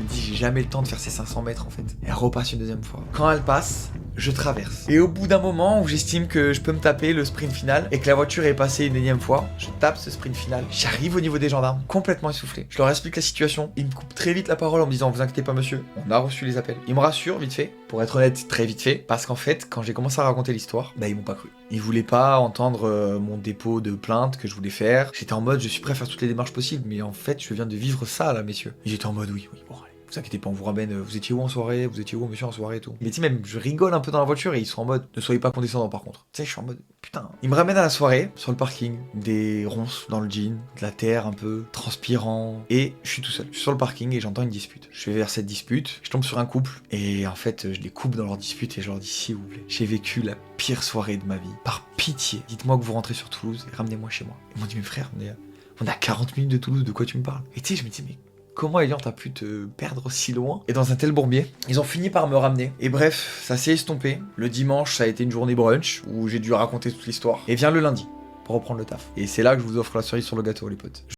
me dis, j'ai jamais le temps de faire ces 500 mètres en fait. Et elle repasse une deuxième fois. Quand elle passe, je traverse. Et au bout d'un moment où j'estime que je peux me taper le sprint final et que la voiture est passée une énième fois, je tape ce sprint final. J'arrive au niveau des gendarmes, complètement essoufflé. Je leur explique la situation. Ils me coupent très vite la parole en me disant, vous inquiétez pas monsieur, on a reçu les appels. Ils me rassurent vite fait, pour être honnête, très vite fait, parce qu'en fait, quand j'ai commencé à raconter l'histoire, bah ils m'ont pas cru. Ils voulaient pas entendre mon dépôt de plainte que je voulais faire. J'étais en mode, je suis prêt à faire toutes les démarches possibles, mais en fait, je viens de vivre ça là, messieurs. Ils étaient en mode, oui, bon, allez. Vous inquiétez pas, on vous ramène, vous étiez où en soirée, vous étiez où monsieur en soirée et tout. Mais tu sais, même je rigole un peu dans la voiture et ils sont en mode, ne soyez pas condescendants par contre. Tu sais, je suis en mode, putain. Ils me ramènent à la soirée, sur le parking, des ronces dans le jean, de la terre un peu, transpirant, et je suis tout seul. Je suis sur le parking et j'entends une dispute. Je vais vers cette dispute, je tombe sur un couple, et en fait, je les coupe dans leur dispute et je leur dis, s'il vous plaît, j'ai vécu la pire soirée de ma vie. Par pitié, dites-moi que vous rentrez sur Toulouse et ramenez-moi chez moi. Ils m'ont dit, mais frère, on est à 40 minutes de Toulouse, de quoi tu me parles? Et tu sais, je me dis, mais comment Elian t'as pu te perdre si loin et dans un tel bourbier? Ils ont fini par me ramener. Et bref, ça s'est estompé. Le dimanche, ça a été une journée brunch où j'ai dû raconter toute l'histoire. Et vient le lundi pour reprendre le taf. Et c'est là que je vous offre la cerise sur le gâteau, les potes.